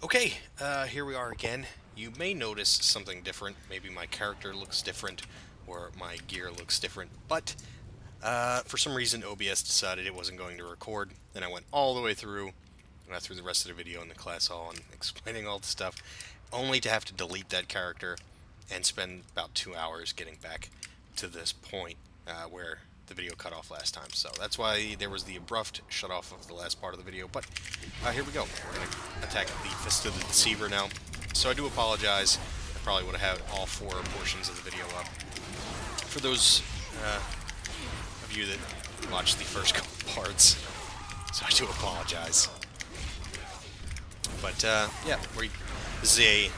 Okay, here we are again. You may notice something different. Maybe my character looks different, or my gear looks different, but for some reason OBS decided it wasn't going to record, and I went all the way through the rest of the video in the class hall and explaining all the stuff, only to have to delete that character and spend about 2 hours getting back to this point where the video cut off last time. So that's why there was the abrupt shut off of the last part of the video. But here we go. We're going to attack the Fist of the Deceiver now. So I do apologize. I probably would have had all 4 portions of the video up. For those of you that watched the first couple parts, so I do apologize. But yeah, this is a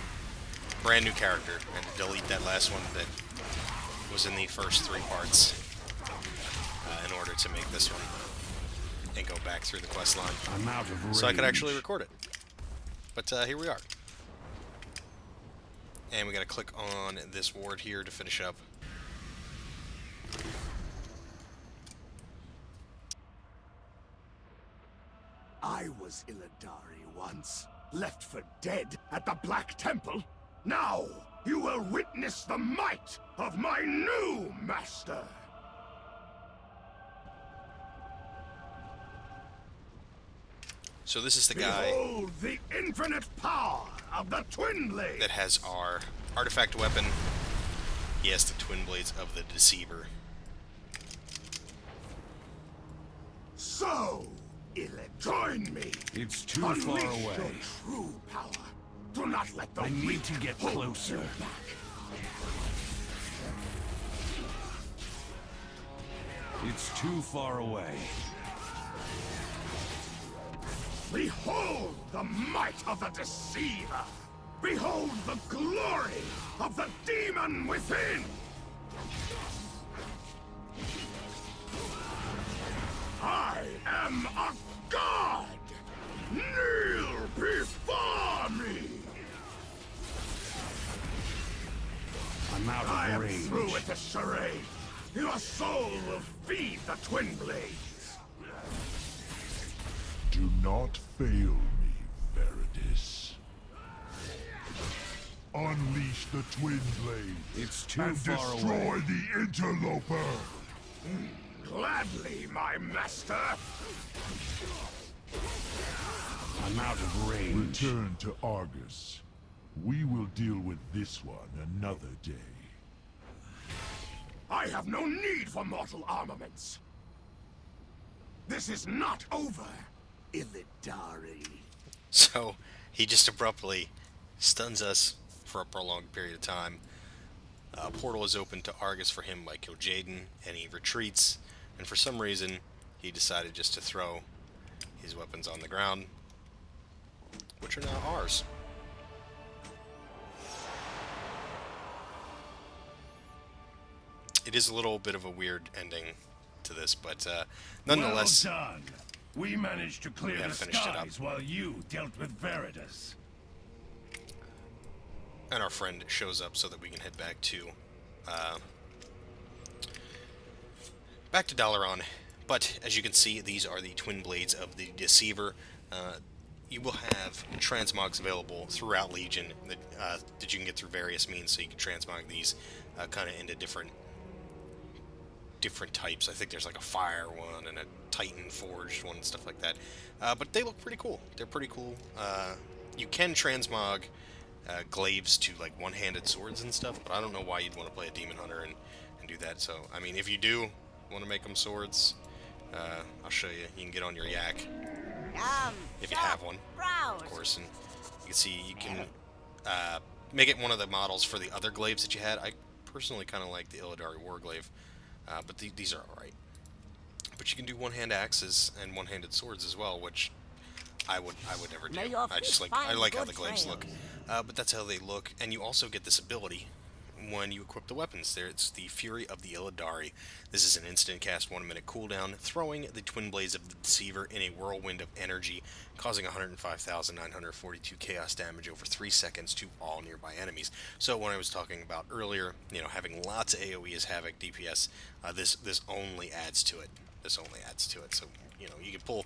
brand new character, and delete that last one that was in the first 3 parts in order to make this one and go back through the quest line. I'm out of range. So I could actually record it. But here we are. And we gotta click on this ward here to finish up. I was Illidari once, left for dead at the Black Temple. Now, you will witness the might of my new master! So this is the guy Behold the infinite power of the Twin Blade! that has our artifact weapon. He has the Twin Blades of the Deceiver. So, Illid, join me! It's too Unleash far your away. true power. Do not let the I need weak to get hold closer. you back. It's too far away. Behold the might of the Deceiver! Behold the glory of the demon within! I am a god! Kneel before me! I'm out I of am range. through with the charade! Your soul will feed the Twin Blades! Do not fail me, Veridis. Unleash the Twin Blade It's too and far destroy away. the Interloper! Gladly, my master! I'm out of range. Return to Argus. We will deal with this one another day. I have no need for mortal armaments! This is not over, Illidari. So he just abruptly stuns us for a prolonged period of time. A portal is open to Argus for him by Kil'jaeden, and he retreats. And for some reason, he decided just to throw his weapons on the ground, which are now ours. It is a little bit of a weird ending to this, but nonetheless, Well done. We managed to clear Yeah, the finished it up. skies while you dealt with Veridis. and our friend shows up so that we can head back to Dalaran. But as you can see, these are the Twin Blades of the Deceiver. You will have transmogs available throughout Legion that you can get through various means, so you can transmog these kind of into different types. I think there's like a fire one and a Titan forged one and stuff like that. But they look pretty cool. They're pretty cool. You can transmog glaives to like one-handed swords and stuff, but I don't know why you'd want to play a demon hunter and do that. So I mean, if you do want to make them swords, I'll show you. You can get on your yak if you have one, of course, and you can see you can make it one of the models for the other glaives that you had. I personally kind of like the Illidari Warglaive, but these are alright. But you can do one-hand axes and one-handed swords as well, which I would never do. May your I just feet I find like how good the glaives trails. look. But that's how they look, and you also get this ability when you equip the weapons. There, it's the Fury of the Illidari. This is an instant cast 1-minute cooldown, throwing the Twin Blades of the Deceiver in a whirlwind of energy, causing 105,942 chaos damage over 3 seconds to all nearby enemies. So when I was talking about earlier, having lots of AoE as Havoc DPS, this only adds to it. This only adds to it. So you can pull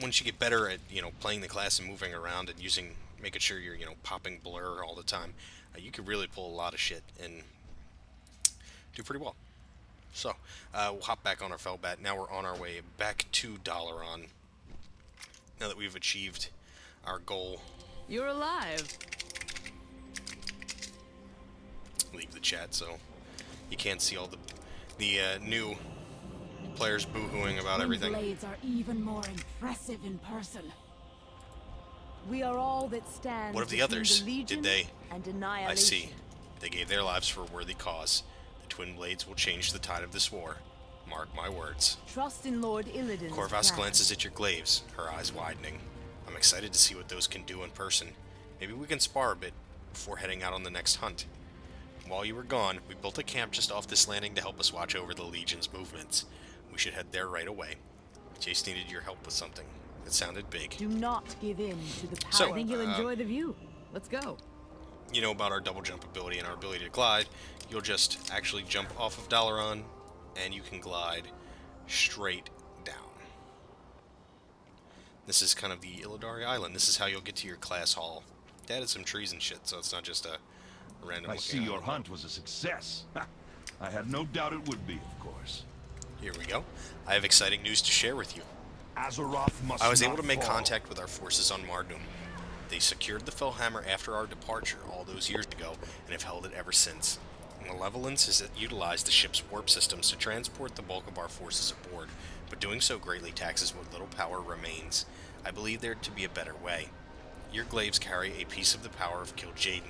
once you get better at playing the class and moving around and using making sure you're, popping blur all the time, you can really pull a lot of shit and do pretty well. So, we'll hop back on our Felbat. Now we're on our way back to Dalaran. Now that we've achieved our goal. You're alive. Leave the chat so you can't see all the new players boohooing about everything. Blades are even more impressive in person. We are all that stands. What of the between others? Legion Did they? And annihilation. I see. They gave their lives for a worthy cause. The Twin Blades will change the tide of this war. Mark my words. Trust in Lord Illidan's Corvus plan. glances at your glaives, her eyes widening. I'm excited to see what those can do in person. Maybe we can spar a bit before heading out on the next hunt. While you were gone, we built a camp just off this landing to help us watch over the Legion's movements. We should head there right away. Jace needed your help with something. It sounded big. Do not give in to the power. So, I think you'll enjoy the view. Let's go. You know about our double jump ability and our ability to glide. You'll just actually jump off of Dalaran, and you can glide straight down. This is kind of the Illidari Island. This is how you'll get to your class hall. They added some trees and shit, so it's not just a random. I see your hunt was a success. I had no doubt it would be, of course. Here we go. I have exciting news to share with you. Azeroth must I was able not to make fall. contact with our forces on Mardum. They secured the Fellhammer after our departure all those years ago, and have held it ever since. Malevolence has utilized the ship's warp systems to transport the bulk of our forces aboard, but doing so greatly taxes what little power remains. I believe there to be a better way. Your glaives carry a piece of the power of Kil'jaeden.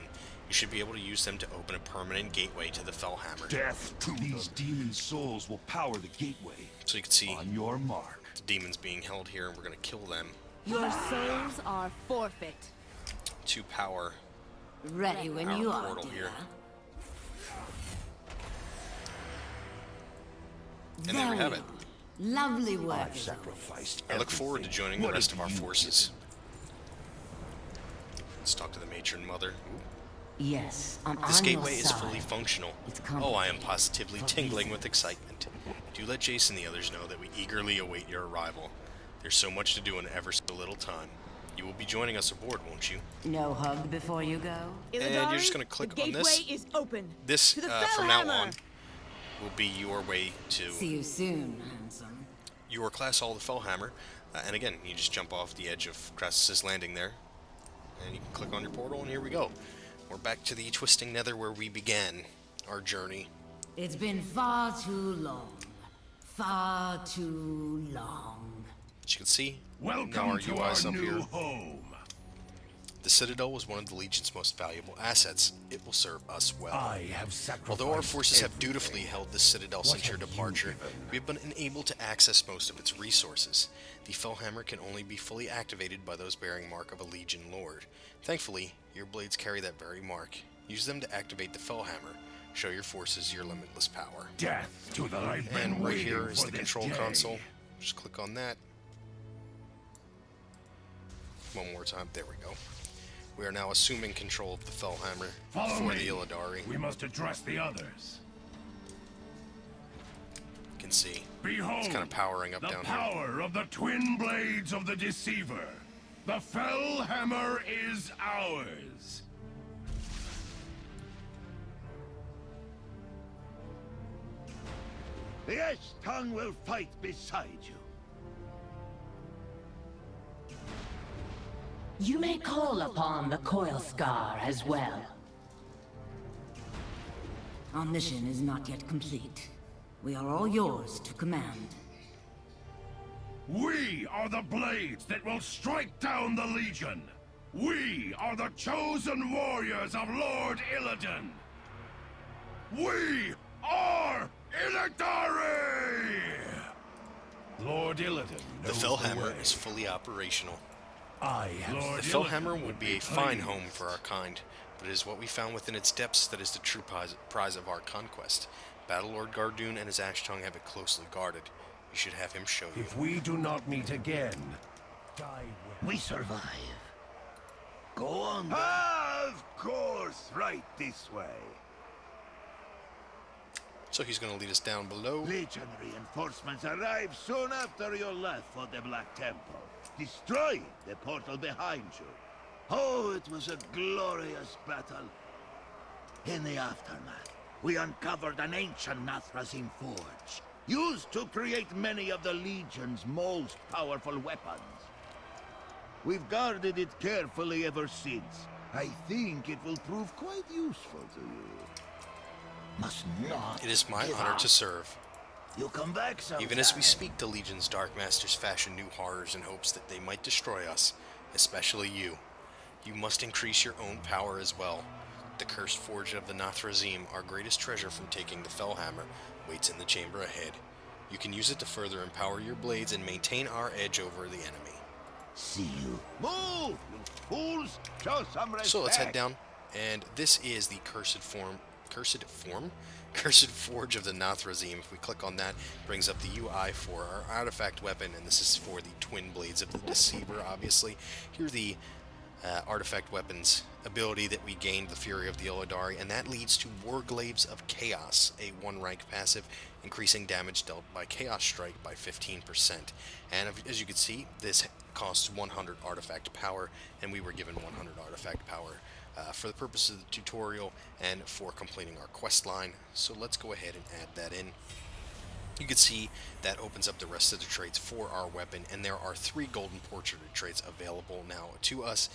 You should be able to use them to open a permanent gateway to the Fellhammer. Death to these demon souls will power the gateway. So you can see On your mark. the demons being held here, and we're going to kill them Your souls are forfeit. to power Ready when our you are, portal here. dear. And there we have it. Lovely work. Sacrificed. I look forward to joining the What rest have of our you forces. Let's talk to the matron mother. Ooh. Yes, I'm This on gateway your is side. fully functional. It's Oh, I am complicated. positively For tingling reasons. with excitement. Do let Jason and the others know that we eagerly await your arrival. There's so much to do in ever so little time. You will be joining us aboard, won't you? No hug before you go? And you're just gonna click the on gateway this. is open. This, to the from now Fellhammer. on, will be your way to See you soon, handsome. your class hall, the Fellhammer. And again, you just jump off the edge of Crassus's Landing there. And you can click on your portal, and here we go. We're back to the Twisting Nether where we began our journey. It's been far too long. Far too long. As you can see, Welcome now our to UI's our up new here. home. The Citadel was one of the Legion's most valuable assets. It will serve us well. I have sacrificed. Although our forces have everything. dutifully held the Citadel What since your have you departure, given? we have been unable to access most of its resources. The Fellhammer can only be fully activated by those bearing mark of a Legion Lord. Thankfully, your blades carry that very mark. Use them to activate the Fellhammer. Show your forces your limitless power. Death to the I've been And right waiting here is for the this control day. console. Just click on that. One more time. There we go. We are now assuming control of the Fellhammer Follow for me. the Illidari. We must address the others. You can see Behold, it's kind of powering up the down here. power of the twin blades of the Deceiver. The Fellhammer is ours. The Ash Tongue will fight beside you. You may call upon the Coil Scar as well. Our mission is not yet complete. We are all yours to command. We are the blades that will strike down the Legion. We are the chosen warriors of Lord Illidan. We are Illidari! Lord Illidan The knows Fellhammer way. is fully operational. I have The Fellhammer would be a fine home for our kind, but it is what we found within its depths that is the true prize of our conquest. Battlelord Gardoon and his Ash Tongue have it closely guarded. You should have him show you. If we do not meet again, die well. We survive. Go on. Of course, right this way. So he's going to lead us down below. Legion reinforcements arrive soon after you left for the Black Temple. Destroy the portal behind you. Oh, it was a glorious battle. In the aftermath, we uncovered an ancient Nathrazim forge, used to create many of the Legion's most powerful weapons. We've guarded it carefully ever since. I think it will prove quite useful to you. Must not. It is my give honor up. to serve. You'll come back sometime. Even as we speak, the Legion's Dark Masters fashion new horrors in hopes that they might destroy us, especially you. You must increase your own power as well. The cursed forge of the Nathrazim, our greatest treasure from taking the Fellhammer, waits in the chamber ahead. You can use it to further empower your blades and maintain our edge over the enemy. See you. Move, you fools! Show some respect. So let's head down, and this is the Cursed Forge of the Nathrazim. If we click on that, it brings up the UI for our artifact weapon, and this is for the twin blades of the Deceiver, obviously. Here are the artifact weapons ability that we gained, the Fury of the Illidari, and that leads to Warglaives of Chaos, a 1-rank passive, increasing damage dealt by Chaos Strike by 15%. And as you can see, this costs 100 artifact power, and we were given 100 artifact power for the purpose of the tutorial and for completing our quest line. So let's go ahead and add that in. You can see that opens up the rest of the traits for our weapon, and there are 3 golden portrait traits available now to us.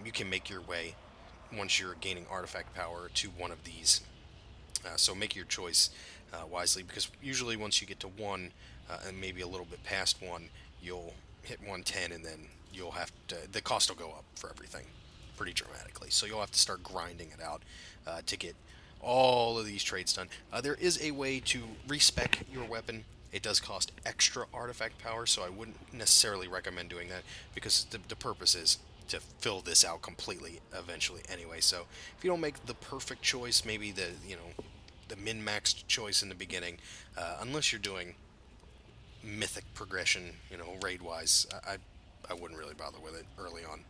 You can make your way, once you're gaining artifact power, to one of these. So make your choice wisely, because usually once you get to 1, and maybe a little bit past 1, you'll hit 110, and then you'll have to, the cost will go up for everything pretty dramatically. So you'll have to start grinding it out to get all of these traits done. There is a way to respec your weapon. It does cost extra artifact power, so I wouldn't necessarily recommend doing that, because the purpose is to fill this out completely eventually anyway. So if you don't make the perfect choice, maybe the min-maxed choice in the beginning, unless you're doing mythic progression, raid-wise, I wouldn't really bother with it early on.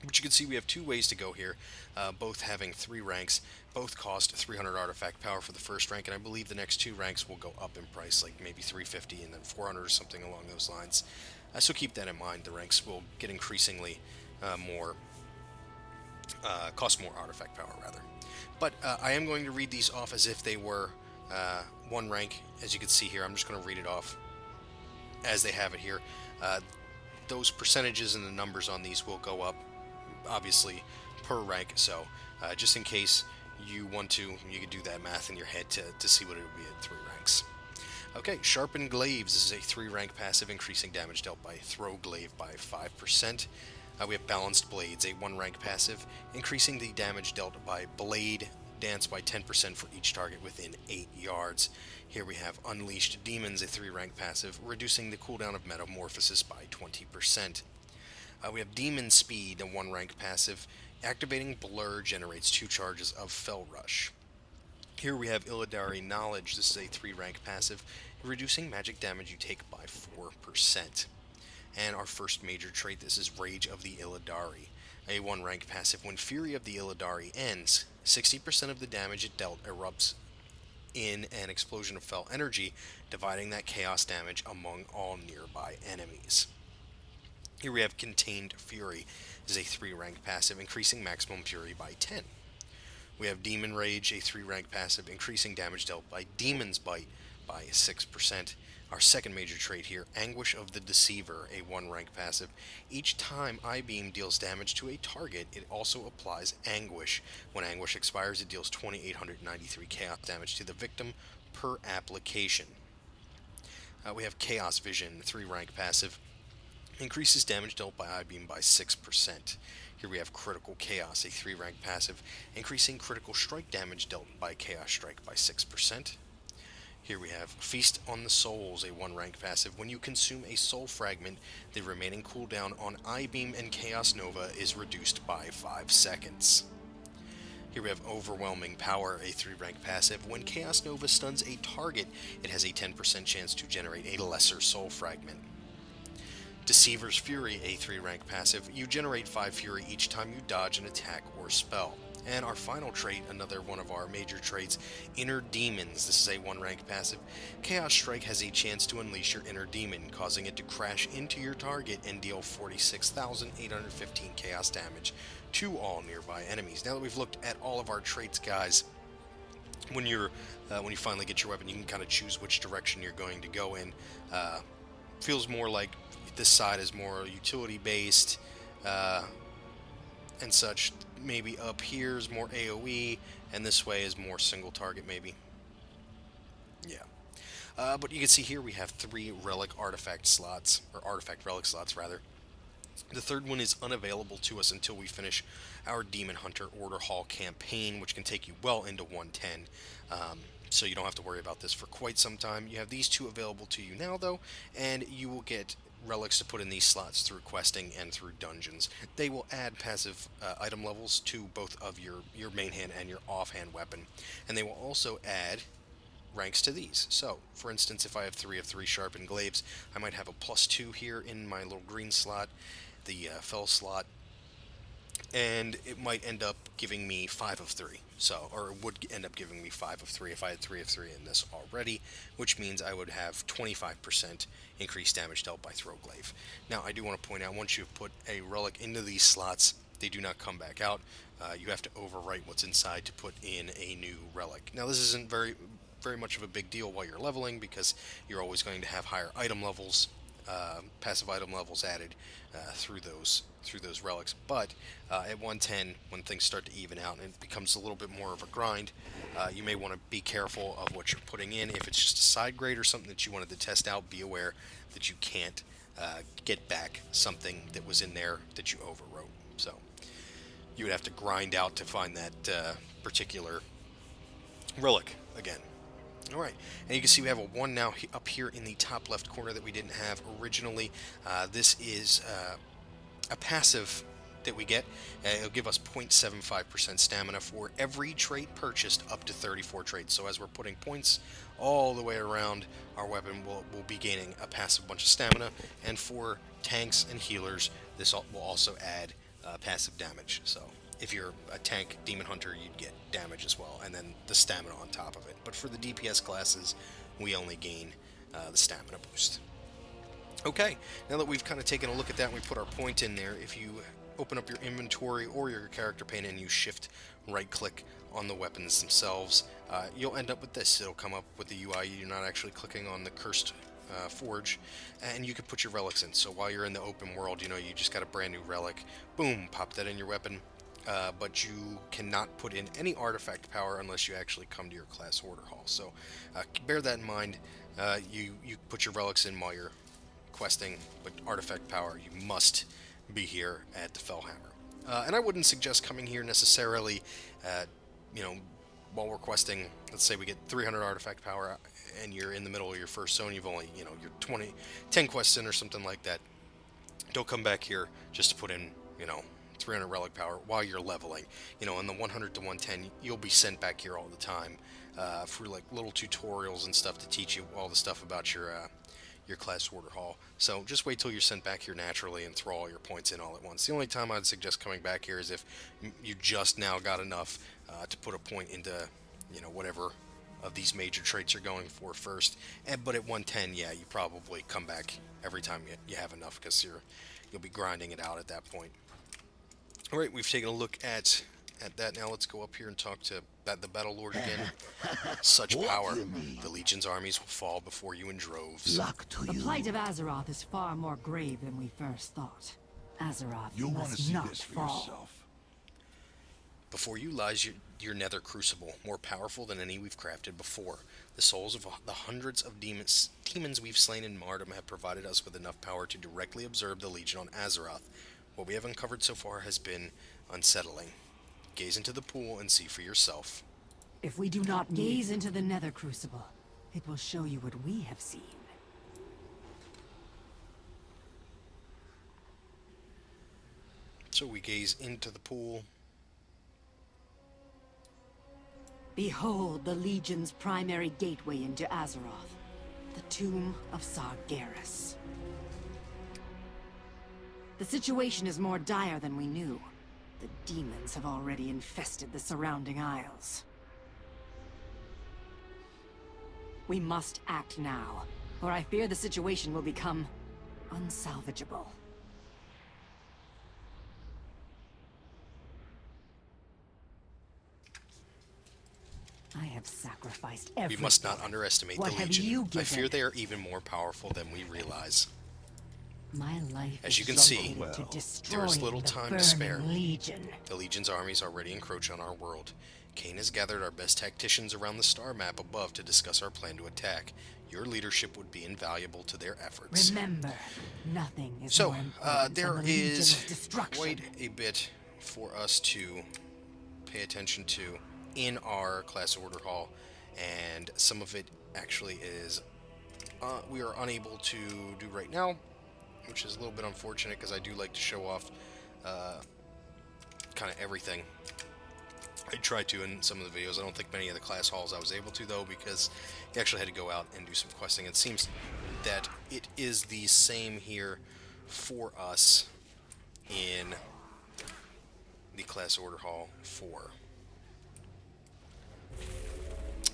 But you can see we have 2 ways to go here, both having 3 ranks. Both cost 300 artifact power for the first rank, and I believe the next 2 ranks will go up in price, like maybe 350 and then 400 or something along those lines. So keep that in mind. The ranks will get increasingly cost more artifact power, rather. But I am going to read these off as if they were 1 rank. As you can see here, I'm just going to read it off as they have it here. Those percentages and the numbers on these will go up, obviously, per rank. So just in case you want to, you can do that math in your head to see what it would be at 3 ranks. Okay, Sharpened Glaives. This is a 3-rank passive, increasing damage dealt by Throw Glaive by 5%. We have Balanced Blades, a 1-rank passive, increasing the damage dealt by Blade Dance by 10% for each target within 8 yards. Here we have Unleashed Demons, a 3-rank passive, reducing the cooldown of Metamorphosis by 20%. We have Demon Speed, a 1-rank passive. Activating Blur generates 2 charges of Fell Rush. Here we have Illidari Knowledge. This is a 3-rank passive, reducing magic damage you take by 4%. And our first major trait, this is Rage of the Illidari, a 1-rank passive. When Fury of the Illidari ends, 60% of the damage it dealt erupts in an explosion of fell energy, dividing that chaos damage among all nearby enemies. Here we have Contained Fury. This is a 3-rank passive, increasing maximum fury by 10. We have Demon Rage, a 3-rank passive, increasing damage dealt by Demon's Bite by 6%. Our second major trait here, Anguish of the Deceiver, a 1-rank passive. Each time I-Beam deals damage to a target, it also applies Anguish. When Anguish expires, it deals 2,893 chaos damage to the victim per application. We have Chaos Vision, 3-rank passive. Increases damage dealt by I-Beam by 6%. Here we have Critical Chaos, a 3-rank passive, increasing critical strike damage dealt by Chaos Strike by 6%. Here we have Feast on the Souls, a 1-rank passive. When you consume a soul fragment, the remaining cooldown on I-Beam and Chaos Nova is reduced by 5 seconds. Here we have Overwhelming Power, a 3-rank passive. When Chaos Nova stuns a target, it has a 10% chance to generate a lesser soul fragment. Deceiver's Fury, a 3-rank passive. You generate 5 fury each time you dodge an attack or spell. And our final trait, another one of our major traits, Inner Demons. This is a 1-rank passive. Chaos Strike has a chance to unleash your Inner Demon, causing it to crash into your target and deal 46,815 chaos damage to all nearby enemies. Now that we've looked at all of our traits, guys, when you finally get your weapon, you can kind of choose which direction you're going to go in. Feels more like this side is more utility based and such. Maybe up here is more AoE, and this way is more single target, maybe. Yeah. But you can see here we have 3 relic artifact slots, or artifact relic slots rather. The third one is unavailable to us until we finish our Demon Hunter Order Hall campaign, which can take you well into 110. So you don't have to worry about this for quite some time. You have these 2 available to you now, though, and you will get relics to put in these slots through questing and through dungeons. They will add passive item levels to both of your main hand and your offhand weapon, and they will also add ranks to these. So, for instance, if I have 3 of 3 sharpened glaives, I might have a +2 here in my little green slot, the fell slot, and it might end up giving me 5 of 3. So, or it would end up giving me 5 of 3 if I had 3 of 3 in this already, which means I would have 25% increased damage dealt by throw glaive. Now, I do want to point out, once you've put a relic into these slots, they do not come back out. You have to overwrite what's inside to put in a new relic. Now, this isn't very much of a big deal while you're leveling, because you're always going to have higher item levels, passive item levels added through those relics. But at 110, when things start to even out and it becomes a little bit more of a grind, you may want to be careful of what you're putting in. If it's just a side grade or something that you wanted to test out, be aware that you can't get back something that was in there that you overwrote. So you would have to grind out to find that particular relic again. Alright, and you can see we have a 1 now up here in the top left corner that we didn't have originally. This is a passive that we get. It'll give us 0.75% stamina for every trait purchased up to 34 traits. So as we're putting points all the way around, our weapon will be gaining a passive bunch of stamina. And for tanks and healers, this will also add passive damage. So if you're a tank demon hunter, you'd get damage as well, and then the stamina on top of it. But for the DPS classes, we only gain the stamina boost. Okay, now that we've kind of taken a look at that and we put our point in there, if you open up your inventory or your character pane and you shift right click on the weapons themselves, you'll end up with this. It'll come up with the UI. You're not actually clicking on the cursed forge, and you can put your relics in. So while you're in the open world, you just got a brand new relic, boom, pop that in your weapon. But you cannot put in any artifact power unless you actually come to your class order hall. So bear that in mind. You put your relics in while you're questing, but artifact power, you must be here at the Fellhammer. And I wouldn't suggest coming here necessarily, while we're questing. Let's say we get 300 artifact power and you're in the middle of your first zone, you've only, you're 10 quests in or something like that. Don't come back here just to put in, 300 relic power while you're leveling. In the 100 to 110, you'll be sent back here all the time for like little tutorials and stuff to teach you all the stuff about your class order hall. So just wait till you're sent back here naturally and throw all your points in all at once. The only time I'd suggest coming back here is if you just now got enough to put a point into whatever of these major traits you're going for first. But at 110, yeah, you probably come back every time you have enough, because you'll be grinding it out at that point. Alright, we've taken a look at that. Now let's go up here and talk to the Battle Lord again. Such power. The Legion's armies will fall before you in droves. The plight of Azeroth is far more grave than we first thought. Azeroth You'll want to must see not this for fall. yourself. Before you lies your nether crucible, more powerful than any we've crafted before. The souls of the hundreds of demons we've slain in Mardom have provided us with enough power to directly observe the Legion on Azeroth. What we have uncovered so far has been unsettling. Gaze into the pool and see for yourself. If we do not gaze into the nether crucible, it will show you what we have seen. So we gaze into the pool. Behold the Legion's primary gateway into Azeroth, the Tomb of Sargeras. The situation is more dire than we knew. The demons have already infested the surrounding isles. We must act now, or I fear the situation will become unsalvageable. I have sacrificed everything. We must not underestimate What the have Legion. you I fear given? they are even more powerful than we realize. My life As is you can see, dedicated to there is little destroying time the to spare. burning Legion. The Legion's armies already encroach on our world. Kain has gathered our best tacticians around the star map above to discuss our plan to attack. Your leadership would be invaluable to their efforts. Remember, nothing is So, more important there than the Legion's is destruction. quite a bit for us to pay attention to in our class order hall, and some of it actually is we are unable to do right now, which is a little bit unfortunate because I do like to show off kind of everything. I tried to in some of the videos. I don't think many of the class halls I was able to, though, because you actually had to go out and do some questing. It seems that it is the same here for us in the class order hall for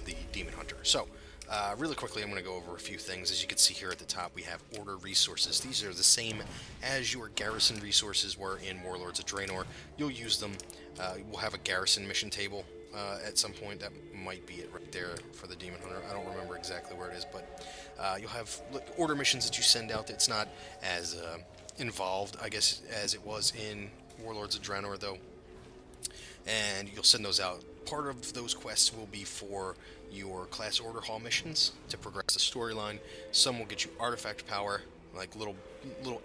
the Demon Hunter. So, really quickly, I'm going to go over a few things. As you can see here at the top, we have order resources. These are the same as your garrison resources were in Warlords of Draenor. You'll use them. We'll have a garrison mission table at some point. That might be it right there for the Demon Hunter. I don't remember exactly where it is, but you'll have order missions that you send out. It's not as involved, I guess, as it was in Warlords of Draenor, though. And you'll send those out. Part of those quests will be for your class order hall missions to progress the storyline. Some will get you artifact power, like little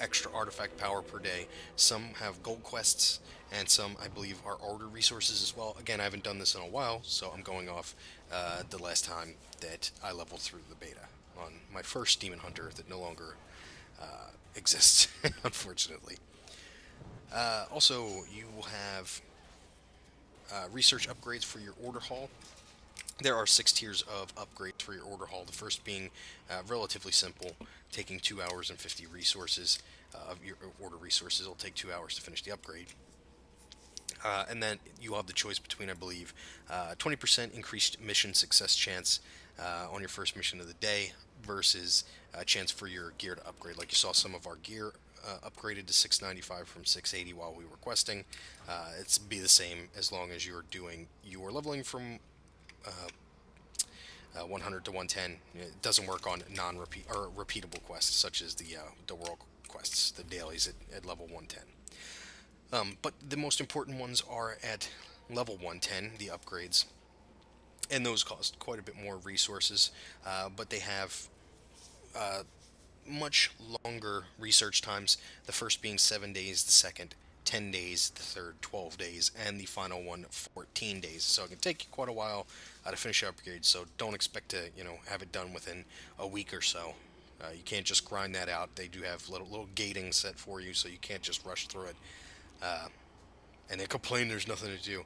extra artifact power per day. Some have gold quests, and some, I believe, are order resources as well. Again, I haven't done this in a while, so I'm going off the last time that I leveled through the beta on my first Demon Hunter that no longer exists, unfortunately. Also, you will have research upgrades for your order hall. There are 6 tiers of upgrades for your order hall. The first being relatively simple, taking 2 hours and 50 resources of your order resources. It'll take 2 hours to finish the upgrade. And then you have the choice between, I believe, 20% increased mission success chance on your first mission of the day versus a chance for your gear to upgrade. Like you saw, some of our gear upgraded to 695 from 680 while we were questing. It's be the same as long as you're leveling from 100 to 110. It doesn't work on non-repeat or repeatable quests such as the world quests, the dailies at level 110. But the most important ones are at level 110, the upgrades, and those cost quite a bit more resources, but they have much longer research times, the first being 7 days, the second 10 days, the third 12 days, and the final one 14 days. So it can take you quite a while to finish your upgrade, so don't expect to have it done within a week or so. You can't just grind that out. They do have little gating set for you, so you can't just rush through it. And they complain there's nothing to do.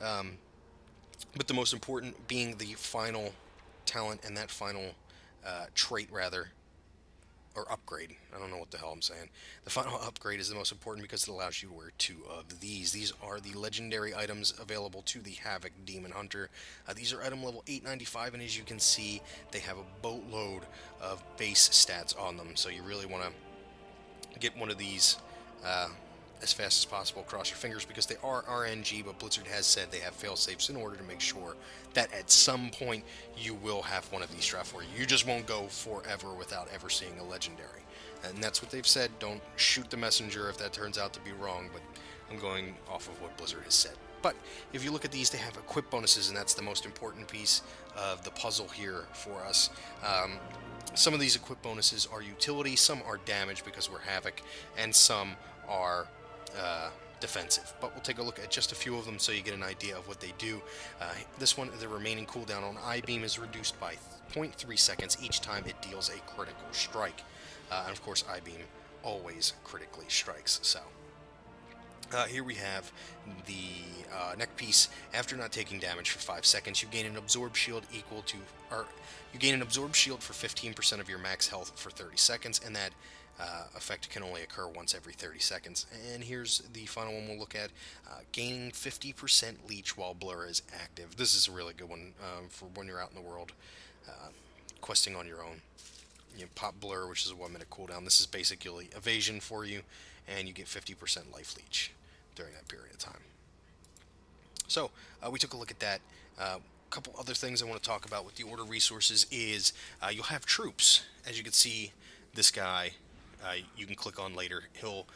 But the most important being the final talent and that final trait, rather, or upgrade. I don't know what the hell I'm saying. The final upgrade is the most important because it allows you to wear 2 of these. These are the legendary items available to the Havoc Demon Hunter. These are item level 895, and as you can see, they have a boatload of base stats on them. So you really want to get one of these as fast as possible. Cross your fingers, because they are RNG, but Blizzard has said they have fail-safes in order to make sure that at some point you will have one of these draft for you. You just won't go forever without ever seeing a legendary. And that's what they've said. Don't shoot the messenger if that turns out to be wrong, but I'm going off of what Blizzard has said. But if you look at these, they have equip bonuses, and that's the most important piece of the puzzle here for us. Some of these equip bonuses are utility, some are damage because we're Havoc, and some are defensive. But we'll take a look at just a few of them so you get an idea of what they do. This one, the remaining cooldown on I-Beam is reduced by 0.3 seconds each time it deals a critical strike. And of course, I-Beam always critically strikes. So Here we have the neck piece. After not taking damage for 5 seconds, you gain an absorb shield equal to, or you gain an absorb shield for 15% of your max health for 30 seconds, and that effect can only occur once every 30 seconds. And here's the final one we'll look at. Gaining 50% leech while blur is active. This is a really good one for when you're out in the world questing on your own. You pop blur, which is a 1 minute cooldown. This is basically evasion for you, and you get 50% life leech during that period of time. So we took a look at that. A couple other things I want to talk about with the order resources is you'll have troops. As you can see, this guy you can click on later. He'll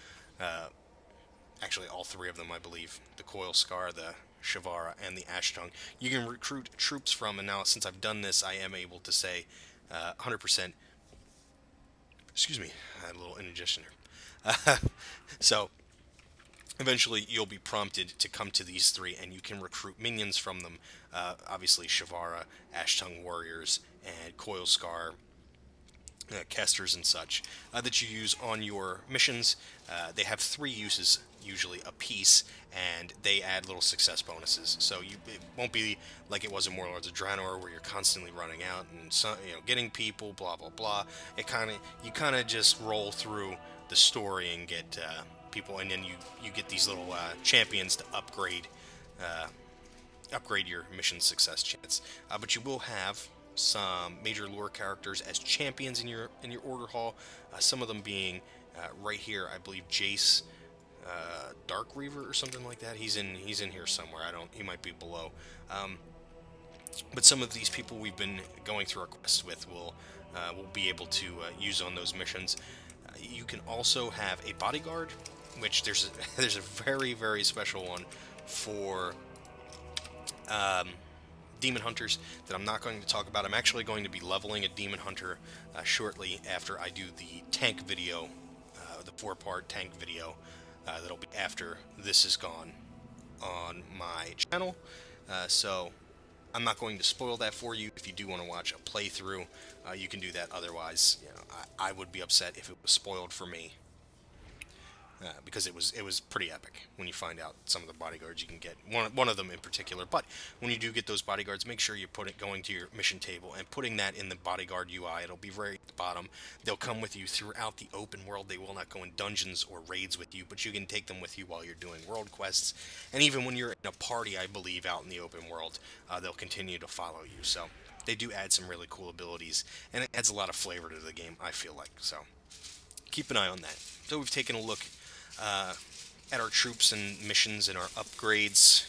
actually all three of them, I believe, the Coil Scar, the Shavara, and the Ash Tongue. You can recruit troops from, and now since I've done this, I am able to say 100%. Excuse me, I had a little indigestion here. So eventually you'll be prompted to come to these three, and you can recruit minions from them. Obviously Shavara, Ash Tongue Warriors, and Coil Scar casters and such that you use on your missions. They have 3 uses usually a piece, and they add little success bonuses. So it won't be like it was in Warlords of Draenor, where you're constantly running out and getting people, blah blah blah. You kind of just roll through the story and get people, and then you get these little champions to upgrade your mission success chance. But you will have some major lore characters as champions in your order hall. Some of them being right here, I believe Jace, Dark Reaver or something like that. He's in here somewhere. He might be below. But some of these people we've been going through our quests with will be able to use on those missions. You can also have a bodyguard, which there's a very, very special one for demon hunters that I'm not going to talk about. I'm actually going to be leveling a demon hunter shortly after I do the tank video, the 4-part tank video that'll be after this is gone on my channel. So I'm not going to spoil that for you. If you do want to watch a playthrough, you can do that. Otherwise, I would be upset if it was spoiled for me. Because it was pretty epic when you find out some of the bodyguards you can get. One of them in particular. But when you do get those bodyguards, make sure you put it going to your mission table and putting that in the bodyguard UI. It'll be right at the bottom. They'll come with you throughout the open world. They will not go in dungeons or raids with you, but you can take them with you while you're doing world quests. And even when you're in a party, I believe, out in the open world, they'll continue to follow you. So they do add some really cool abilities, and it adds a lot of flavor to the game, I feel like. So keep an eye on that. So we've taken a look at our troops and missions and our upgrades.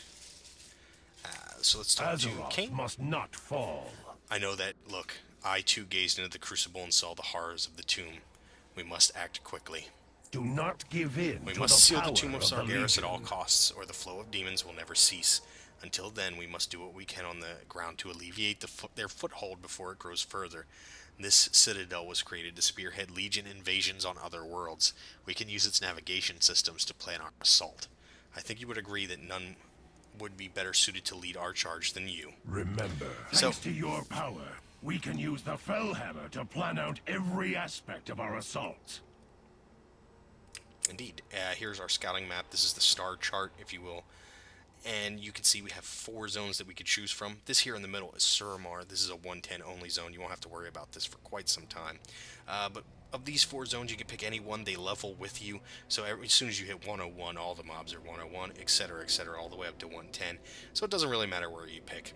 So let's talk to King. Must not fall. I know that, look, I too gazed into the crucible and saw the horrors of the tomb. We must act quickly. Do not give in. We to must the seal the power tomb of the Sargeras at all Legion. costs, or the flow of demons will never cease. Until then, we must do what we can on the ground to alleviate their foothold before it grows further. This citadel was created to spearhead Legion invasions on other worlds. We can use its navigation systems to plan our assault. I think you would agree that none would be better suited to lead our charge than you. Remember, thanks to your power, we can use the Fellhammer to plan out every aspect of our assault. Indeed. Here's our scouting map. This is the star chart, if you will. And you can see we have 4 zones that we could choose from. This here in the middle is Suramar. This is a 110 only zone. You won't have to worry about this for quite some time. But of these 4 zones, you can pick any one. They level with you. So as soon as you hit 101, all the mobs are 101, etc., all the way up to 110. So it doesn't really matter where you pick.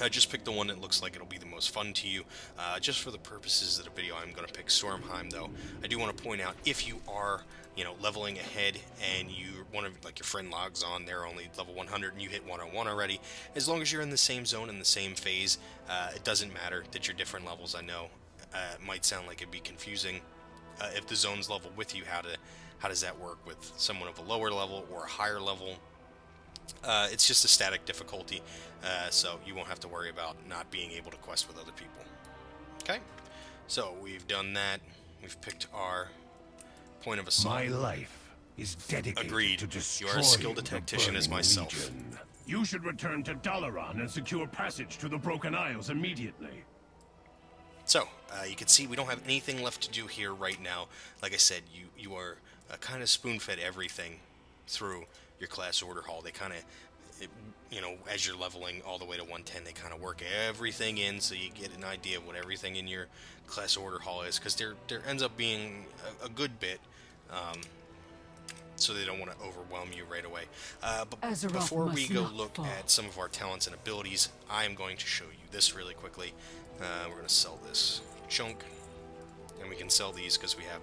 Just pick the one that looks like it'll be the most fun to you. Just for the purposes of the video, I'm going to pick Stormheim, though. I do want to point out, if you are, leveling ahead and like your friend logs on, they're only level 100 and you hit 101 already, as long as you're in the same zone in the same phase, it doesn't matter that you're different levels. I know it might sound like it'd be confusing if the zones level with you. How does that work with someone of a lower level or a higher level? It's just a static difficulty, so you won't have to worry about not being able to quest with other people. Okay, so we've done that. We've picked our point of assault. My life is dedicated Agreed. to You destroying are as skilled a the tactician as Burning myself. Legion. You should return to Dalaran and secure passage to the Broken Isles immediately. So, you can see we don't have anything left to do here right now. Like I said, you are kind of spoon-fed everything through your class order hall. They kind of, you know, as you're leveling all the way to 110, they kind of work everything in so you get an idea of what everything in your class order hall is, because there ends up being a good bit, so they don't want to overwhelm you right away. But Azeroth before we must go not look fall. at some of our talents and abilities, I am going to show you this really quickly. We're going to sell this chunk, and we can sell these because we have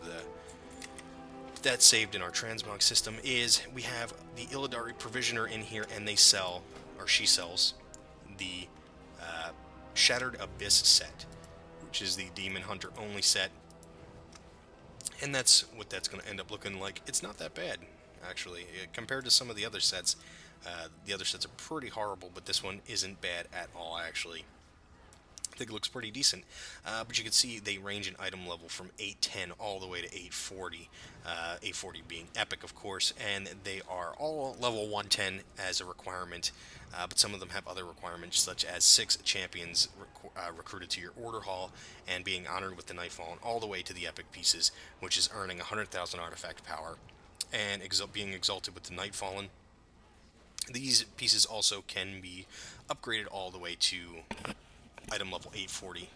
that saved in our transmog system. Is we have the Illidari Provisioner in here, and they sell, or she sells, the Shattered Abyss set, which is the Demon Hunter only set. And that's what that's going to end up looking like. It's not that bad, actually, compared to some of the other sets. The other sets are pretty horrible, but this one isn't bad at all, actually. I think it looks pretty decent. But you can see they range in item level from 810 all the way to 840. 840 being epic, of course, and they are all level 110 as a requirement. But some of them have other requirements, such as 6 champions recruited to your order hall and being honored with the Nightfall, all the way to the epic pieces, which is earning 100,000 artifact power and being exalted with the Nightfallen. These pieces also can be upgraded all the way to item level 840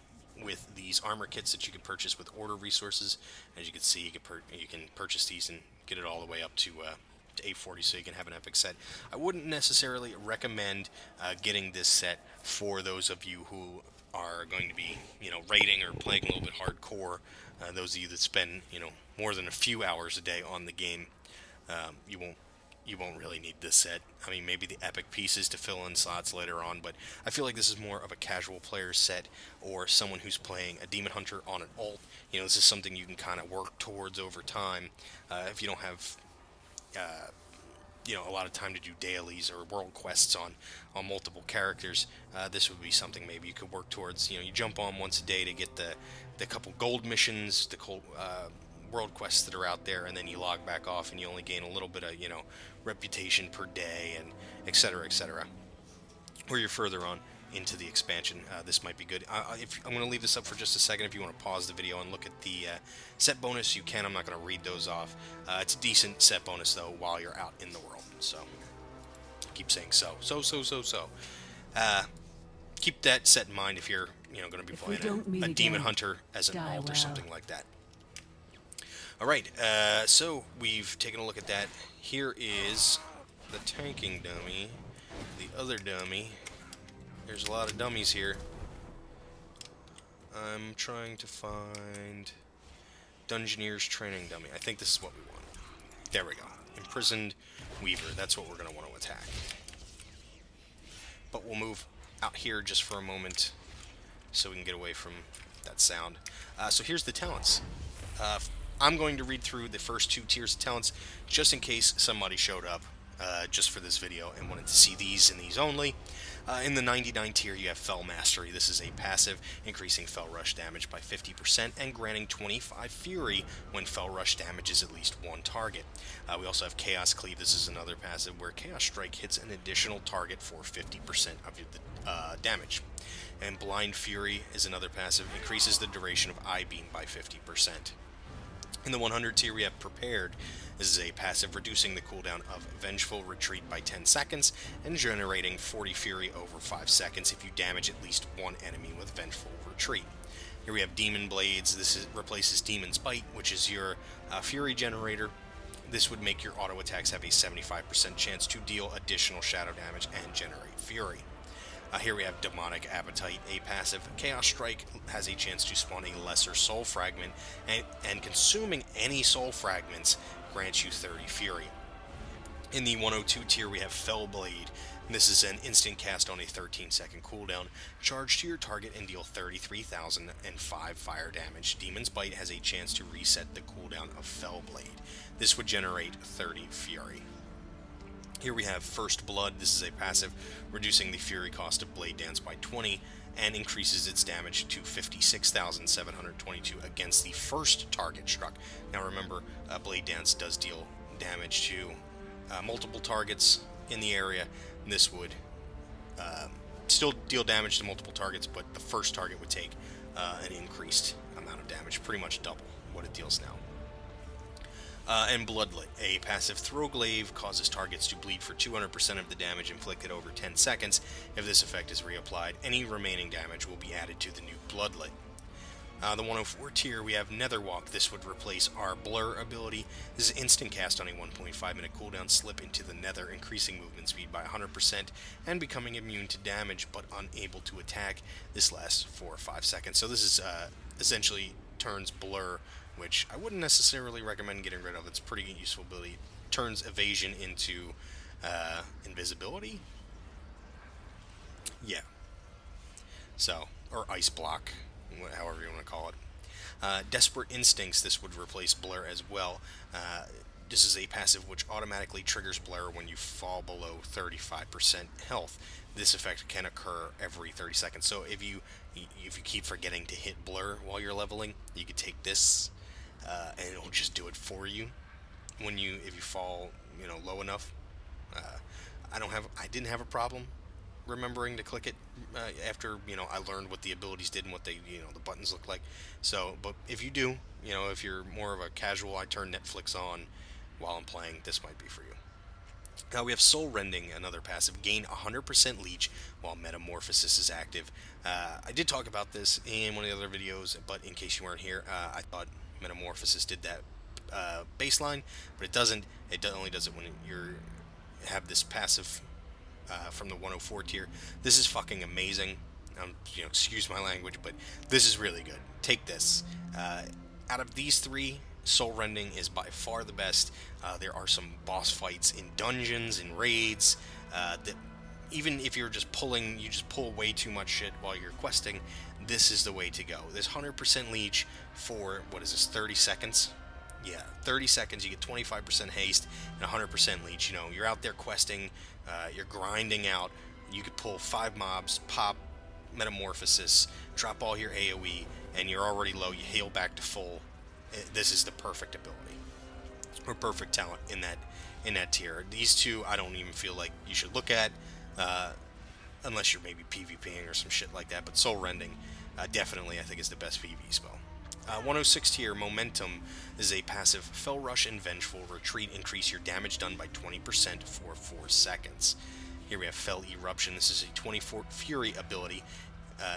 with these armor kits that you can purchase with order resources. As you can see, you can purchase these and get it all the way up to 840, so you can have an epic set. I wouldn't necessarily recommend getting this set for those of you who are going to be, you know, raiding or playing a little bit hardcore. Those of you that spend, you know, more than a few hours a day on the game, you won't really need this set. I mean, maybe the epic pieces to fill in slots later on, but I feel like this is more of a casual player set, or someone who's playing a Demon Hunter on an alt. You know, this is something you can kind of work towards over time. If you don't have you know, a lot of time to do dailies or world quests on multiple characters, this would be something maybe you could work towards. You know, you jump on once a day to get the couple gold missions, the world quests that are out there, and then you log back off and you only gain a little bit of, you know, reputation per day, and etc., etc. Or you're further on into the expansion, this might be good. I'm going to leave this up for just a second. If you want to pause the video and look at the set bonus, you can. I'm not going to read those off. It's a decent set bonus, though, while you're out in the world. So, keep saying so. Keep that set in mind if you're, you know, going to be playing a Demon Hunter as an alt or something like that. Alright, so we've taken a look at that. Here is the tanking dummy, the other dummy. There's a lot of dummies here. I'm trying to find Dungeoneer's training dummy. I think this is what we want. There we go. Imprisoned Weaver. That's what we're going to want to attack. But we'll move out here just for a moment so we can get away from that sound. So here's the talents. I'm going to read through the first 2 tiers of talents just in case somebody showed up just for this video and wanted to see these and these only. In the 99 tier, you have Fell Mastery. This is a passive, increasing Fell Rush damage by 50% and granting 25 Fury when Fell Rush damages at least one target. We also have Chaos Cleave. This is another passive where Chaos Strike hits an additional target for 50% of the damage. And Blind Fury is another passive, increases the duration of Eye Beam by 50%. In the 100 tier, we have Prepared. This is a passive reducing the cooldown of Vengeful Retreat by 10 seconds and generating 40 Fury over 5 seconds if you damage at least one enemy with Vengeful Retreat. Here we have Demon Blades. This replaces Demon's Bite, which is your Fury generator. This would make your auto attacks have a 75% chance to deal additional shadow damage and generate Fury. Here we have Demonic Appetite, a passive. Chaos Strike has a chance to spawn a lesser soul fragment, and consuming any soul fragments grants you 30 Fury. In the 102 tier, we have Fell Blade. This is an instant cast on a 13-second cooldown. Charge to your target and deal 33,005 fire damage. Demon's Bite has a chance to reset the cooldown of Fell Blade. This would generate 30 Fury. Here we have First Blood. This is a passive, reducing the Fury cost of Blade Dance by 20, and increases its damage to 56,722 against the first target struck. Now remember, Blade Dance does deal damage to multiple targets in the area. This would still deal damage to multiple targets, but the first target would take an increased amount of damage, pretty much double what it deals now. And Bloodlet, a passive throw glaive, causes targets to bleed for 200% of the damage inflicted over 10 seconds. If this effect is reapplied, any remaining damage will be added to the new Bloodlet. The 104 tier, we have Netherwalk. This would replace our Blur ability. This is instant cast on a 1.5 minute cooldown, slip into the Nether, increasing movement speed by 100% and becoming immune to damage but unable to attack. This lasts for 5 seconds. So this is essentially turns Blur, which I wouldn't necessarily recommend getting rid of. It's a pretty useful ability. Turns evasion into invisibility. Yeah. So, or ice block, however you want to call it. Desperate Instincts, this would replace Blur as well. This is a passive which automatically triggers Blur when you fall below 35% health. This effect can occur every 30 seconds. So if you keep forgetting to hit Blur while you're leveling, you could take this, and it'll just do it for you. If you fall, low enough. I didn't have a problem remembering to click it after I learned what the abilities did and what they the buttons look like. So, but if you do, if you're more of a casual, I turn Netflix on while I'm playing, this might be for you. Now we have Soul Rending, another passive. Gain 100% leech while Metamorphosis is active. I did talk about this in one of the other videos, but in case you weren't here, I thought Metamorphosis did that baseline, but it doesn't. It only does it when you have this passive from the 104 tier. This is fucking amazing. Excuse my language, but this is really good. Take this. Out of these three, Soul Rending is by far the best. There are some boss fights in dungeons, in raids, that even if you're just you just pull way too much shit while you're questing, this is the way to go. This 100% leech for, 30 seconds? Yeah, 30 seconds, you get 25% haste and 100% leech. You're out there questing, you're grinding out, you could pull 5 mobs, pop Metamorphosis, drop all your AoE, and you're already low, you heal back to full. This is the perfect ability, or perfect talent in that tier. These two, I don't even feel like you should look at, unless you're maybe PvPing or some shit like that, but Soul Rending, definitely I think is the best PvE spell. 106 tier, Momentum is a passive. Fell Rush and Vengeful Retreat increase your damage done by 20% for 4 seconds. Here we have Fell Eruption. This is a 24 Fury ability.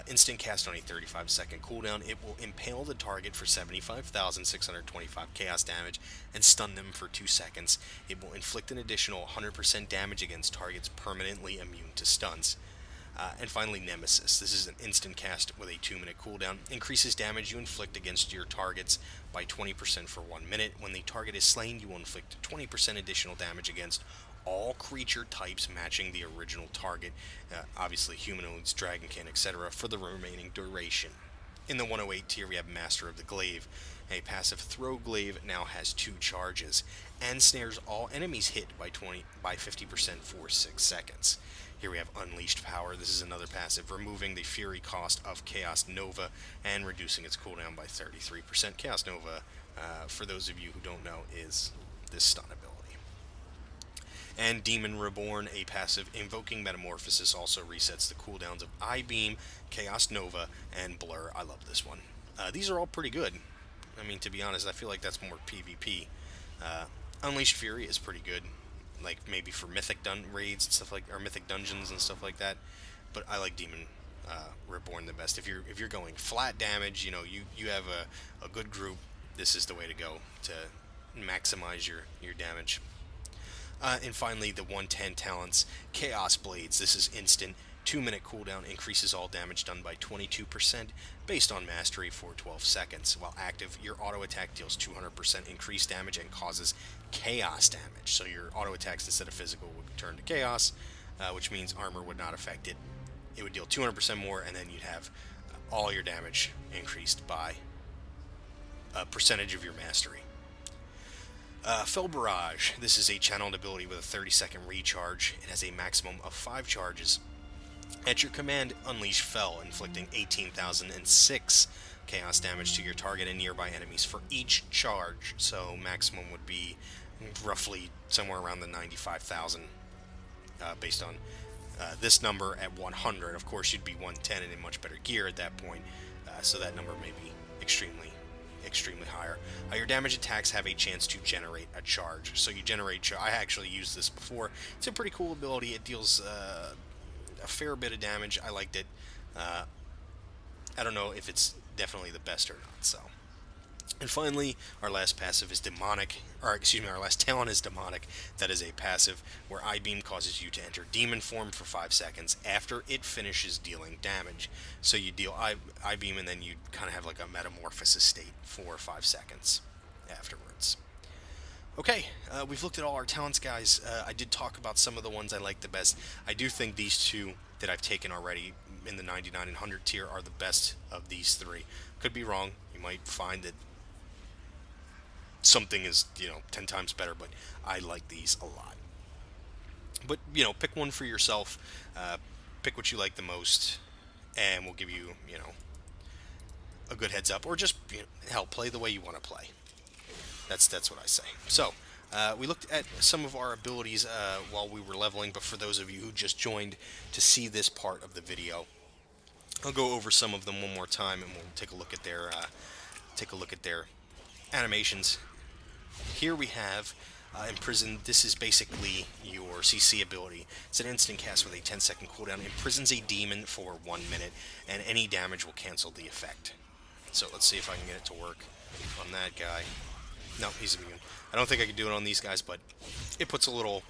Instant cast on a 35-second cooldown. It will impale the target for 75,625 chaos damage and stun them for 2 seconds. It will inflict an additional 100% damage against targets permanently immune to stuns. And finally, Nemesis. This is an instant cast with a 2-minute cooldown. Increases damage you inflict against your targets by 20% for 1 minute. When the target is slain, you will inflict 20% additional damage against all creature types matching the original target. Obviously, humanoids, dragonkin, etc. for the remaining duration. In the 108 tier, we have Master of the Glaive. A passive throw glaive now has 2 charges and snares all enemies hit by 50% for 6 seconds. Here we have Unleashed Power. This is another passive, removing the fury cost of Chaos Nova and reducing its cooldown by 33%. Chaos Nova, for those of you who don't know, is this stun ability. And Demon Reborn, a passive. Invoking Metamorphosis also resets the cooldowns of I-Beam, Chaos Nova, and Blur. I love this one. These are all pretty good. I mean, to be honest, I feel like that's more PvP. Unleashed Fury is pretty good, like maybe for mythic raids and stuff or mythic dungeons and stuff like that. But I like Demon Reborn the best. If you're going flat damage, you have a good group, this is the way to go to maximize your damage. And finally, the 110 talents, Chaos Blades. This is instant. 2-minute cooldown, increases all damage done by 22% based on mastery for 12 seconds. While active, your auto attack deals 200% increased damage and causes chaos damage. So your auto attacks instead of physical would turn to chaos, which means armor would not affect it. It would deal 200% more, and then you'd have all your damage increased by a percentage of your mastery. Fell Barrage. This is a channeled ability with a 30-second recharge. It has a maximum of 5 charges. At your command, unleash Fell, inflicting 18,006 chaos damage to your target and nearby enemies for each charge. So maximum would be roughly somewhere around the 95,000 based on this number at 100. Of course, you'd be 110 and in much better gear at that point, so that number may be extremely extremely higher. Your damage attacks have a chance to generate a charge. So you generate... I actually used this before. It's a pretty cool ability. It deals a fair bit of damage. I liked it. I don't know if it's definitely the best or not, so... And finally, our last passive is demonic, or excuse me, our last talent is demonic. That is a passive where I-Beam causes you to enter demon form for 5 seconds after it finishes dealing damage. So you deal I-Beam and then you kind of have like a metamorphosis state for 5 seconds afterwards. Okay, we've looked at all our talents, guys. I did talk about some of the ones I like the best. I do think these two that I've taken already in the 99 and 100 tier are the best of these three. Could be wrong. You might find that something is, 10 times better, but I like these a lot. But, pick one for yourself, pick what you like the most, and we'll give you, a good heads up, or just, hell, play the way you want to play. That's what I say. So, we looked at some of our abilities while we were leveling, but for those of you who just joined to see this part of the video, I'll go over some of them one more time, and we'll take a look at their animations. Here we have Imprison. This is basically your CC ability. It's an instant cast with a 10-second cooldown. Imprisons a demon for 1 minute, and any damage will cancel the effect. So let's see if I can get it to work on that guy. No, he's immune. I don't think I can do it on these guys, but it puts a little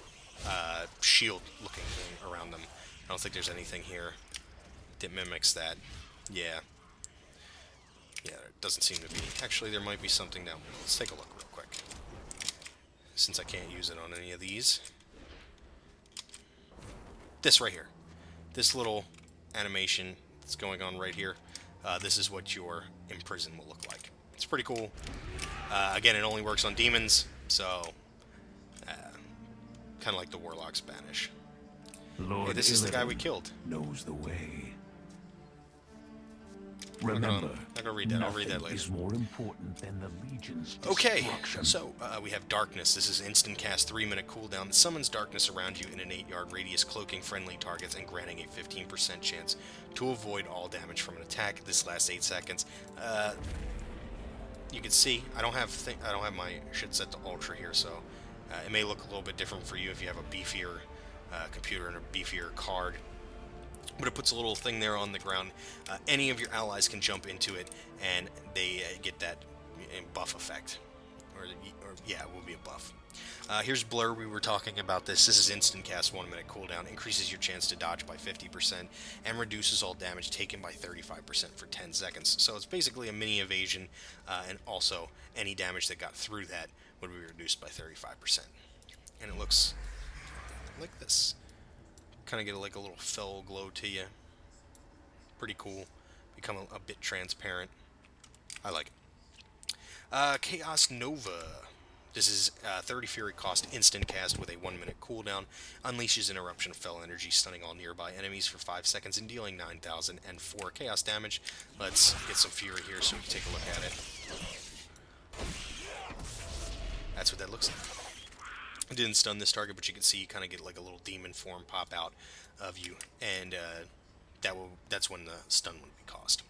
shield-looking thing around them. I don't think there's anything here that mimics that. Yeah, it doesn't seem to be. Actually, there might be something down below. Let's take a look real quick, since I can't use it on any of these. This right here. This little animation that's going on right here. This is what your Imprison will look like. It's pretty cool. Again, it only works on demons, so kind of like the Warlock's Banish. Hey, this is the guy we killed. Knows the way. I'm not gonna read that. I'll read that later. Is more important than the Legion's Okay, destruction. so we have Darkness. This is instant cast, 3-minute cooldown. It summons darkness around you in an 8-yard radius, cloaking friendly targets and granting a 15% chance to avoid all damage from an attack. This lasts 8 seconds. You can see I don't have my shit set to ultra here, so it may look a little bit different for you if you have a beefier computer and a beefier card. But it puts a little thing there on the ground. Any of your allies can jump into it, and they get that buff effect. Or yeah, it will be a buff. Here's Blur. We were talking about this. This is instant cast, 1-minute cooldown. Increases your chance to dodge by 50% and reduces all damage taken by 35% for 10 seconds. So it's basically a mini evasion, and also any damage that got through that would be reduced by 35%. And it looks like this. Kind of get like a little fell glow to you. Pretty cool. Become a bit transparent. I like it. Chaos Nova. This is 30 Fury cost, instant cast with a 1-minute cooldown. Unleashes an eruption of fell energy, stunning all nearby enemies for 5 seconds and dealing 9,004 chaos damage. Let's get some Fury here so we can take a look at it. That's what that looks like. It didn't stun this target, but you can see you kind of get like a little demon form pop out of you, and that's when the stun would be cost.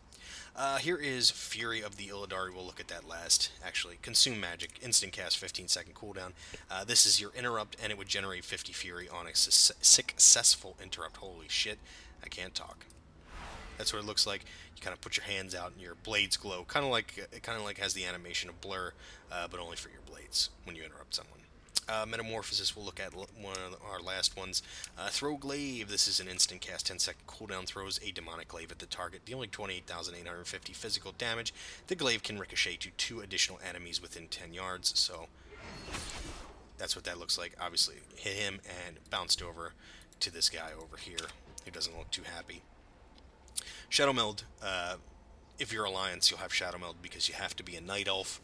Here is Fury of the Illidari. We'll look at that last. Actually, Consume Magic, instant cast, 15-second cooldown. This is your interrupt, and it would generate 50 Fury on a successful interrupt. Holy shit, I can't talk. That's what it looks like. You kind of put your hands out, and your blades glow. Kind of like has the animation of Blur, but only for your blades when you interrupt someone. Metamorphosis, we'll look at one of our last ones. Throw Glaive. This is an instant cast, 10-second cooldown. Throws a demonic glaive at the target, dealing 28,850 physical damage. The glaive can ricochet to 2 additional enemies within 10 yards, so that's what that looks like. Obviously, hit him and bounced over to this guy over here, who doesn't look too happy. Shadow Meld. If you're Alliance, you'll have Shadow Meld because you have to be a Night Elf.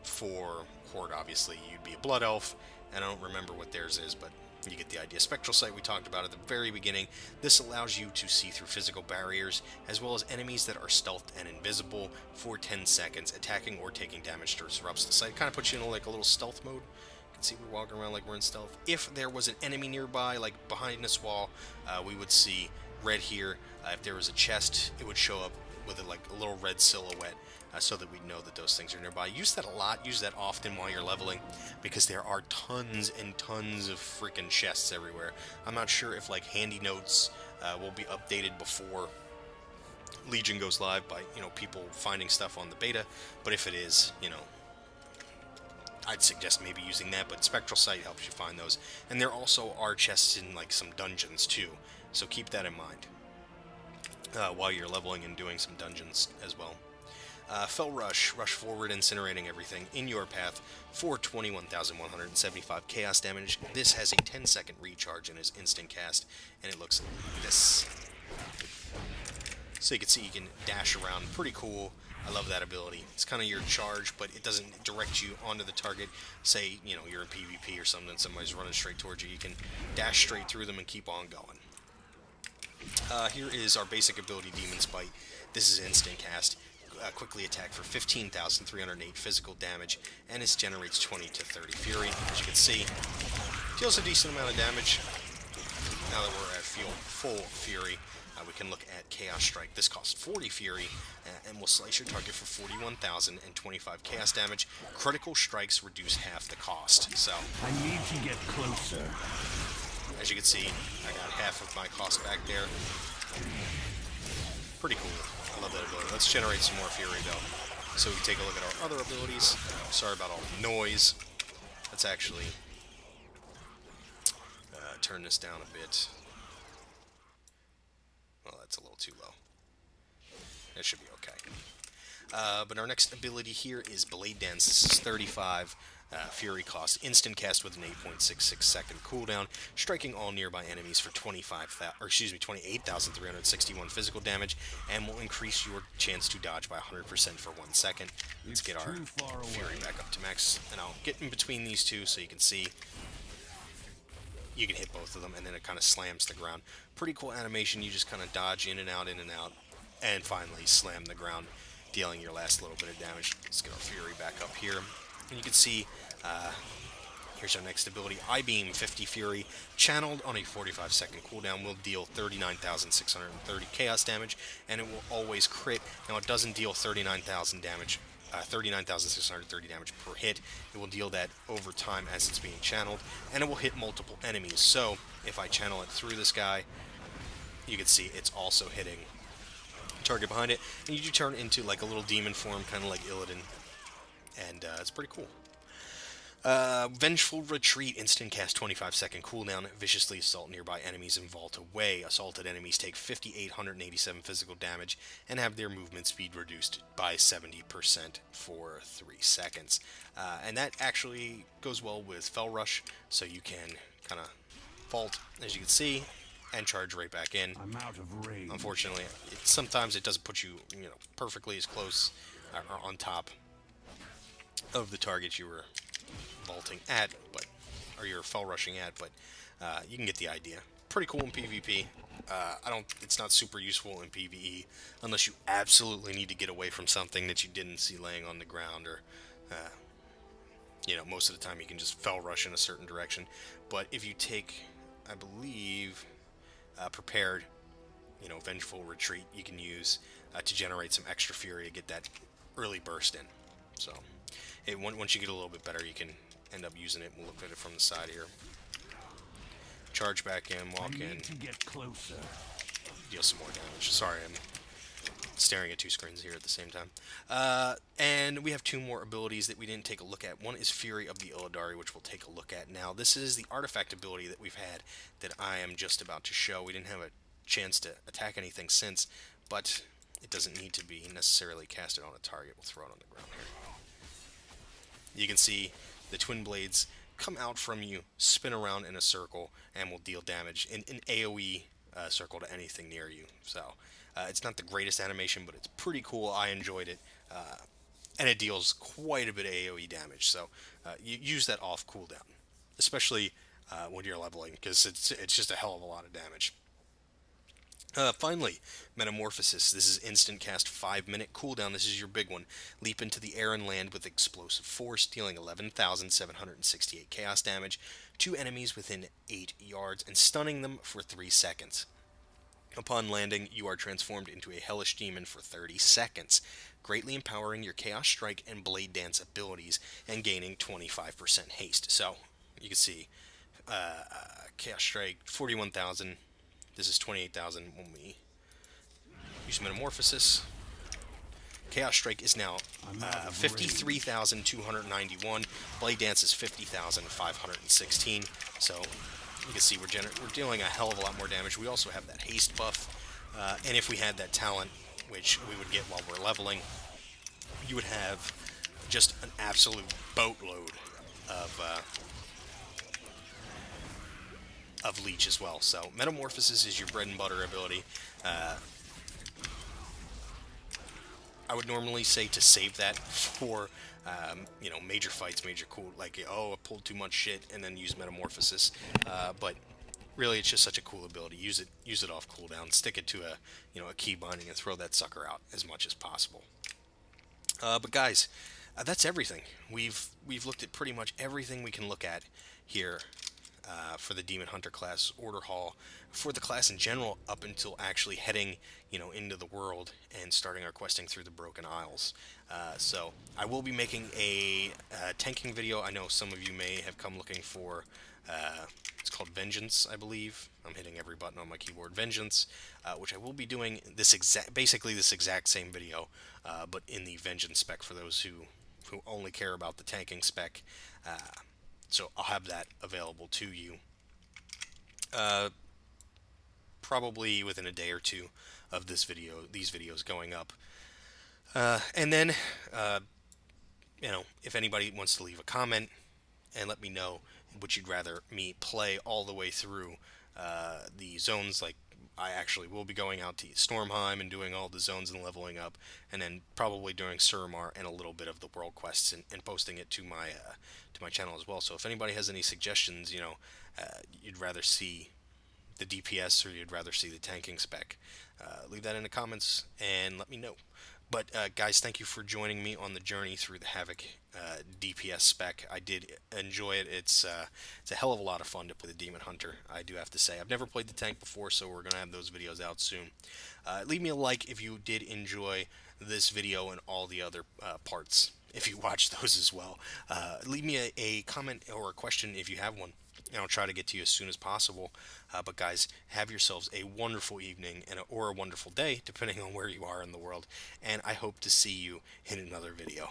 For Horde, obviously, you'd be a Blood Elf, and I don't remember what theirs is, but you get the idea. Spectral Sight we talked about at the very beginning. This allows you to see through physical barriers, as well as enemies that are stealthed and invisible for 10 seconds. Attacking or taking damage disrupts the sight. Kind of puts you in like a little stealth mode. You can see we're walking around like we're in stealth. If there was an enemy nearby, like behind this wall, we would see red here. If there was a chest, it would show up with a, like a little red silhouette, so that we know that those things are nearby. Use that a lot. Use that often while you're leveling, because there are tons and tons of freaking chests everywhere. I'm not sure if like handy notes will be updated before Legion goes live by, you know, people finding stuff on the beta, but if it is, you know, I'd suggest maybe using that. But Spectral Sight helps you find those, and there also are chests in like some dungeons too, so keep that in mind while you're leveling and doing some dungeons as well. Fell Rush, rush forward, incinerating everything in your path for 21,175 chaos damage. This has a 10-second recharge and is instant cast, and it looks like this. So you can see you can dash around, pretty cool. I love that ability. It's kind of your charge, but it doesn't direct you onto the target. Say, you know, you're in PvP or something, somebody's running straight towards you, you can dash straight through them and keep on going. Here is our basic ability, Demon's Bite. This is instant cast. Quickly attack for 15,308 physical damage, and it generates 20 to 30 fury. As you can see, deals a decent amount of damage. Now that we're at full fury, we can look at Chaos Strike. This costs 40 fury, and will slice your target for 41,025 chaos damage. Critical strikes reduce half the cost. So I need to get closer. as you can see, I got half of my cost back there. Pretty cool. I love that ability. Let's generate some more fury, though, so we can take a look at our other abilities. Sorry about all the noise. Let's actually turn this down a bit. Well, that's a little too low. That should be okay. But our next ability here is Blade Dance. This is 35 fury cost, instant cast with an 8.66 second cooldown, striking all nearby enemies for 28,361 physical damage, and will increase your chance to dodge by 100% for 1 second. Let's get our fury back up to max, and I'll get in between these two so you can see. You can hit both of them, and then it kind of slams the ground. Pretty cool animation. You just kind of dodge in and out, and finally slam the ground, dealing your last little bit of damage. Let's get our fury back up here. And you can see, here's our next ability, I-Beam 50 Fury, channeled on a 45-second cooldown, will deal 39,630 chaos damage, and it will always crit. Now, it doesn't deal 39,000 damage, 39,630 damage per hit. It will deal that over time as it's being channeled, and it will hit multiple enemies. So, if I channel it through this guy, you can see it's also hitting target behind it, and you do turn into like a little demon form, kind of like Illidan. And it's pretty cool. Vengeful Retreat, instant cast, 25-second cooldown, viciously assault nearby enemies and vault away. Assaulted enemies take 5,887 physical damage and have their movement speed reduced by 70% for 3 seconds. And that actually goes well with Fell Rush, so you can kind of vault, as you can see, and charge right back in. I'm out of range. Unfortunately, sometimes it doesn't put you, perfectly as close or on top of the target you were vaulting at, or you're fell rushing at, but you can get the idea. Pretty cool in PvP. It's not super useful in PvE unless you absolutely need to get away from something that you didn't see laying on the ground, or most of the time you can just fell rush in a certain direction. But if you take, I believe, prepared, Vengeful Retreat, you can use to generate some extra fury to get that early burst in. So once you get a little bit better, you can end up using it. We'll look at it from the side here. Charge back in, walk in, to get closer. deal some more damage. Sorry, I'm staring at two screens here at the same time. And we have two more abilities that we didn't take a look at. One is Fury of the Illidari, which we'll take a look at now. This is the artifact ability that we've had that I am just about to show. We didn't have a chance to attack anything since, but it doesn't need to be necessarily casted on a target. We'll throw it on the ground here. You can see the twin blades come out from you, spin around in a circle, and will deal damage in an AoE circle to anything near you. So it's not the greatest animation, but it's pretty cool. I enjoyed it, and it deals quite a bit of AoE damage. So you use that off cooldown, especially when you're leveling, because it's just a hell of a lot of damage. Finally, Metamorphosis. This is instant cast, 5-minute cooldown. This is your big one. Leap into the air and land with explosive force, dealing 11,768 chaos damage to enemies within 8 yards and stunning them for 3 seconds. Upon landing, you are transformed into a hellish demon for 30 seconds, greatly empowering your Chaos Strike and Blade Dance abilities and gaining 25% haste. So, you can see Chaos Strike 41,000. This is 28,000 when we use Metamorphosis. Chaos Strike is now 53,291. Blade Dance is 50,516. So you can see we're dealing a hell of a lot more damage. We also have that haste buff, and if we had that talent, which we would get while we're leveling, you would have just an absolute boatload of leech as well. So Metamorphosis is your bread and butter ability. I would normally say to save that for, major fights, major cool, like, oh, I pulled too much shit, and then use Metamorphosis. But really, it's just such a cool ability. Use it off cooldown. Stick it to a key binding and throw that sucker out as much as possible. But guys, that's everything. We've looked at pretty much everything we can look at here. For the Demon Hunter class order hall, for the class in general, up until actually heading, into the world and starting our questing through the Broken Isles. So I will be making a tanking video. I know some of you may have come looking for. It's called Vengeance, I believe. I'm hitting every button on my keyboard. Vengeance, which I will be doing basically this exact same video, but in the Vengeance spec for those who only care about the tanking spec. So I'll have that available to you probably within a day or two of these videos going up. And then, if anybody wants to leave a comment and let me know would you'd rather me play all the way through the zones, like I actually will be going out to Stormheim and doing all the zones and leveling up, and then probably doing Suramar and a little bit of the world quests and posting it to my channel as well. So if anybody has any suggestions, you'd rather see the DPS or you'd rather see the tanking spec, leave that in the comments and let me know. But guys, thank you for joining me on the journey through the Havoc DPS spec. I did enjoy it. It's a hell of a lot of fun to play the Demon Hunter, I do have to say. I've never played the tank before, so we're going to have those videos out soon. Leave me a like if you did enjoy this video and all the other parts, if you watched those as well. Leave me a comment or a question if you have one, and I'll try to get to you as soon as possible. But guys, have yourselves a wonderful evening or a wonderful day, depending on where you are in the world, and I hope to see you in another video.